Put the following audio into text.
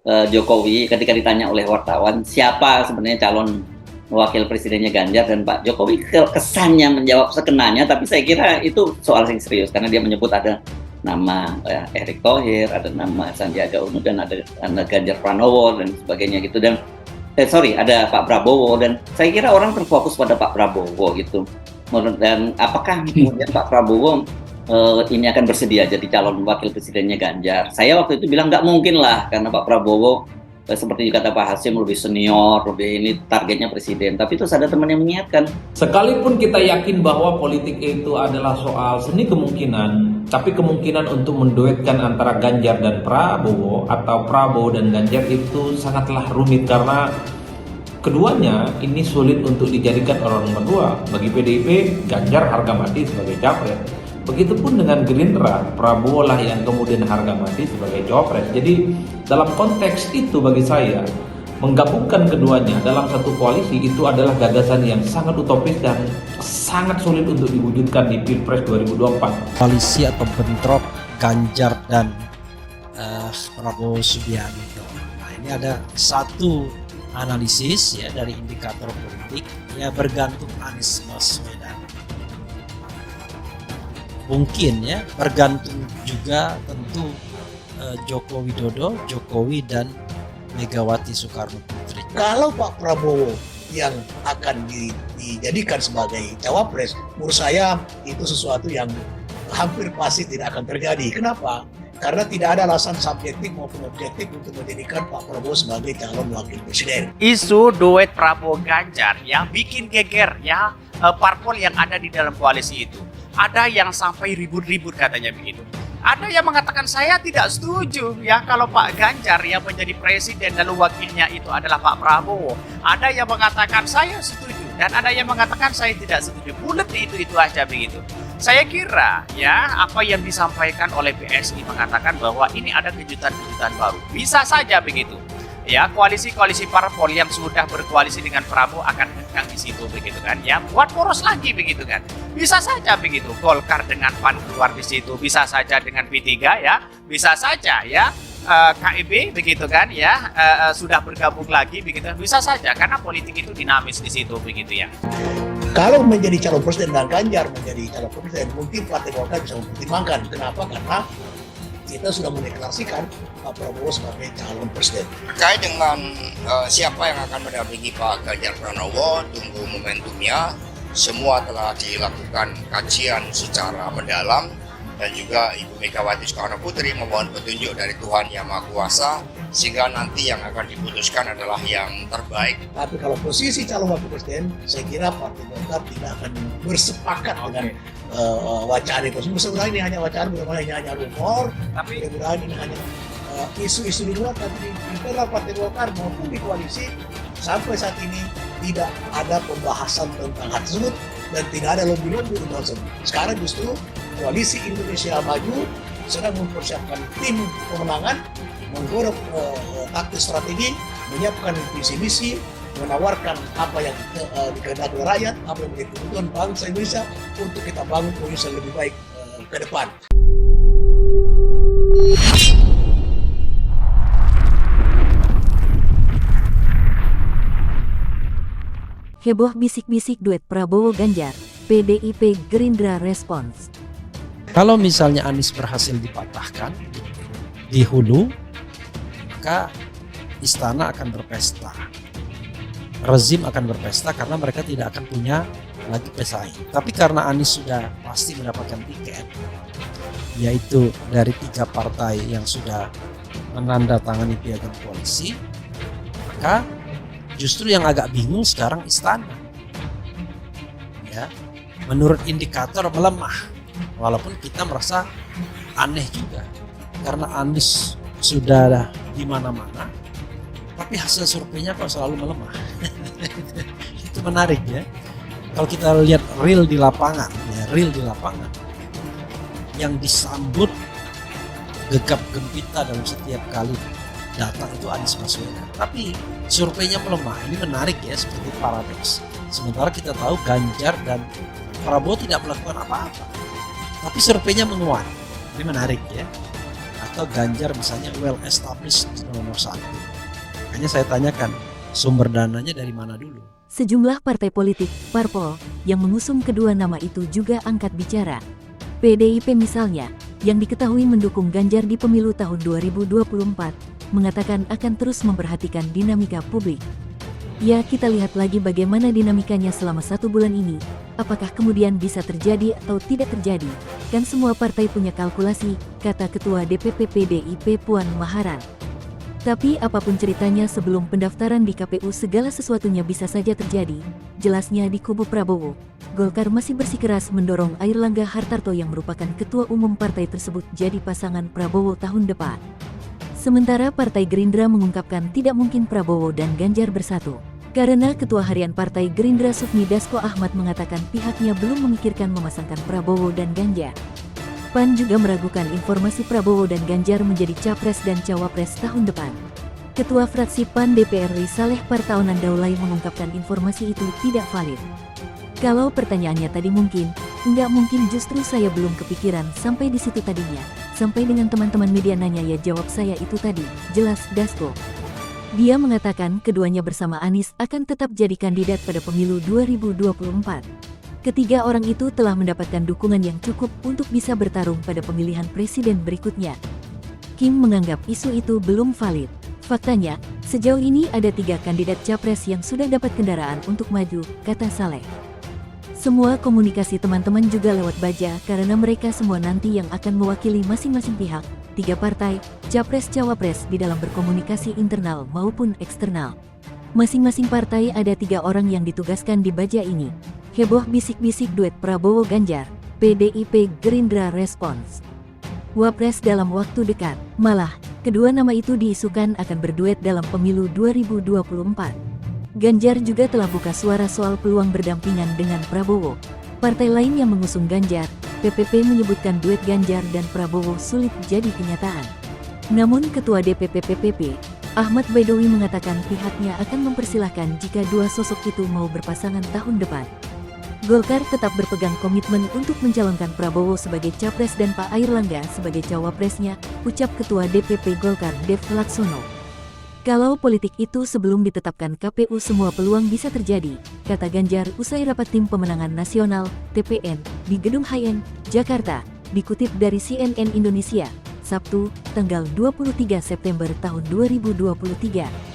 Jokowi ketika ditanya oleh wartawan siapa sebenarnya calon wakil presidennya Ganjar, dan Pak Jokowi kesannya menjawab sekenanya, tapi saya kira itu soal yang serius karena dia menyebut ada nama Erick Thohir, ada nama Sandiaga Uno, dan ada Ganjar Pranowo dan sebagainya gitu, dan ada Pak Prabowo, dan saya kira orang terfokus pada Pak Prabowo gitu. Dan apakah kemudian Pak Prabowo ini akan bersedia jadi calon wakil presidennya Ganjar? Saya waktu itu bilang nggak mungkin lah, karena Pak Prabowo seperti kata Pak Hasyim lebih senior, lebih ini targetnya presiden. Tapi terus ada teman yang mengingatkan. Sekalipun kita yakin bahwa politik itu adalah soal seni kemungkinan, tapi kemungkinan untuk menduetkan antara Ganjar dan Prabowo atau Prabowo dan Ganjar itu sangatlah rumit karena keduanya ini sulit untuk dijadikan orang nomor dua. Bagi PDIP, Ganjar harga mati sebagai capres. Begitupun dengan Gerindra, Prabowo lah yang kemudian harga mati sebagai cawapres. Jadi dalam konteks itu bagi saya, menggabungkan keduanya dalam satu koalisi itu adalah gagasan yang sangat utopis dan sangat sulit untuk diwujudkan di Pilpres 2024. Koalisi atau bentrok Ganjar dan Prabowo Subianto. Nah, ini ada satu analisis ya dari indikator politik ya, bergantung Anies Baswedan. Mungkin ya bergantung juga tentu Joko Widodo, Jokowi dan Megawati Soekarno Putri. Kalau Pak Prabowo yang akan dijadikan sebagai cawapres, menurut saya itu sesuatu yang hampir pasti tidak akan terjadi. Kenapa? Karena tidak ada alasan subjektif maupun objektif untuk menjadikan Pak Prabowo sebagai calon wakil presiden. Isu duet Prabowo Ganjar yang bikin geger ya parpol yang ada di dalam koalisi itu. Ada yang sampai ribut-ribut katanya begitu. Ada yang mengatakan saya tidak setuju ya kalau Pak Ganjar yang menjadi presiden lalu wakilnya itu adalah Pak Prabowo. Ada yang mengatakan saya setuju dan ada yang mengatakan saya tidak setuju. Bulat itu aja begitu. Saya kira ya apa yang disampaikan oleh PSI mengatakan bahwa ini ada kejutan-kejutan baru. Bisa saja begitu. Ya, koalisi-koalisi parpol yang sudah berkoalisi dengan Prabowo akan hengkang di situ begitu kan ya, buat poros lagi begitu kan. Bisa saja begitu, Golkar dengan PAN keluar di situ, bisa saja dengan P3 ya, bisa saja ya KIB begitu kan ya sudah bergabung lagi begitu, bisa saja karena politik itu dinamis di situ begitu ya. Kalau menjadi calon presiden dan Ganjar menjadi calon presiden, mungkin Partai Golkar bisa mempertimbangkan. Kenapa? Karena kita sudah mendeklarasikan Pak Prabowo sebagai calon presiden. Terkait dengan siapa yang akan mendampingi Pak Ganjar Pranowo, tunggu momentumnya. Semua telah dilakukan kajian secara mendalam dan juga Ibu Megawati Soekarno Putri memohon petunjuk dari Tuhan Yang Maha Kuasa sehingga nanti yang akan diputuskan adalah yang terbaik. Tapi kalau posisi calon wakil presiden, saya kira Partai Golkar tidak akan bersepakat dengan wacana itu. Sebenarnya ini hanya wacana, bukan hanya rumor, tapi mudah-mudahan ini hanya isu-isu di luar. Tapi di internal Partai Golkar maupun di koalisi sampai saat ini tidak ada pembahasan tentang hal tersebut dan tidak ada lobby-lobby tentang tersebut. Sekarang justru koalisi Indonesia Maju sedang mempersiapkan tim pemenangan, menggodok taktik strategi, menyiapkan visi misi, menawarkan apa yang dikehendaki oleh rakyat, apa yang menjadi kebutuhan bangsa Indonesia untuk kita bangun Indonesia yang lebih baik ke depan. Heboh bisik-bisik duet Prabowo Ganjar, PDIP Gerindra respons. Kalau misalnya Anies berhasil dipatahkan di hulu, maka istana akan berpesta. Rezim akan berpesta karena mereka tidak akan punya lagi pesaing. Tapi karena Anies sudah pasti mendapatkan tiket, yaitu dari 3 partai yang sudah menandatangani piagam koalisi, maka justru yang agak bingung sekarang istana. Ya, menurut indikator melemah, walaupun kita merasa aneh juga karena Anies sudah di mana-mana, tapi hasil surveinya kok selalu melemah. Itu menarik ya. Kalau kita lihat real di lapangan, yang disambut gegap gempita dalam setiap kali datang itu Anies Baswedan. Tapi surveinya melemah. Ini menarik ya, seperti paradoks. Sementara kita tahu Ganjar dan Prabowo tidak melakukan apa-apa, tapi surveinya menguat. Ini menarik ya. Nah, atau Ganjar misalnya well established nomor 1. Makanya saya tanyakan, sumber dananya dari mana dulu? Sejumlah partai politik, parpol, yang mengusung kedua nama itu juga angkat bicara. PDIP misalnya, yang diketahui mendukung Ganjar di pemilu tahun 2024, mengatakan akan terus memperhatikan dinamika publik. Ya, kita lihat lagi bagaimana dinamikanya selama 1 bulan ini. Apakah kemudian bisa terjadi atau tidak terjadi? Kan semua partai punya kalkulasi, kata Ketua DPP PDIP Puan Maharani. Tapi apapun ceritanya sebelum pendaftaran di KPU segala sesuatunya bisa saja terjadi. Jelasnya di kubu Prabowo, Golkar masih bersikeras mendorong Airlangga Hartarto yang merupakan ketua umum partai tersebut jadi pasangan Prabowo tahun depan. Sementara Partai Gerindra mengungkapkan tidak mungkin Prabowo dan Ganjar bersatu. Karena Ketua Harian Partai Gerindra Sufmi Dasko Ahmad mengatakan pihaknya belum memikirkan memasangkan Prabowo dan Ganjar. PAN juga meragukan informasi Prabowo dan Ganjar menjadi Capres dan Cawapres tahun depan. Ketua fraksi PAN DPR RI Saleh Partaunan Daulay mengungkapkan informasi itu tidak valid. Kalau pertanyaannya tadi mungkin, enggak mungkin, justru saya belum kepikiran sampai di situ tadinya. Sampai dengan teman-teman media nanya ya jawab saya itu tadi, jelas Dasko. Dia mengatakan keduanya bersama Anies akan tetap jadi kandidat pada pemilu 2024. Ketiga orang itu telah mendapatkan dukungan yang cukup untuk bisa bertarung pada pemilihan presiden berikutnya. Kim menganggap isu itu belum valid. Faktanya, sejauh ini ada 3 kandidat capres yang sudah dapat kendaraan untuk maju, kata Saleh. Semua komunikasi teman-teman juga lewat baja karena mereka semua nanti yang akan mewakili masing-masing pihak, 3 partai, capres-cawapres di dalam berkomunikasi internal maupun eksternal. Masing-masing partai ada 3 orang yang ditugaskan di baja ini. Heboh bisik-bisik duet Prabowo Ganjar, PDIP Gerindra respons. Wapres dalam waktu dekat, malah, kedua nama itu diisukan akan berduet dalam pemilu 2024. Ganjar juga telah buka suara soal peluang berdampingan dengan Prabowo. Partai lain yang mengusung Ganjar, PPP menyebutkan duet Ganjar dan Prabowo sulit jadi kenyataan. Namun Ketua DPP PPP, Ahmad Baidowi mengatakan pihaknya akan mempersilahkan jika 2 sosok itu mau berpasangan tahun depan. Golkar tetap berpegang komitmen untuk mencalonkan Prabowo sebagai capres dan Pak Airlangga sebagai cawapresnya, ucap Ketua DPP Golkar Dev Laksono. Kalau politik itu sebelum ditetapkan KPU semua peluang bisa terjadi, kata Ganjar usai rapat tim pemenangan nasional, TPN, di Gedung Hayen, Jakarta, dikutip dari CNN Indonesia, Sabtu, tanggal 23 September tahun 2023.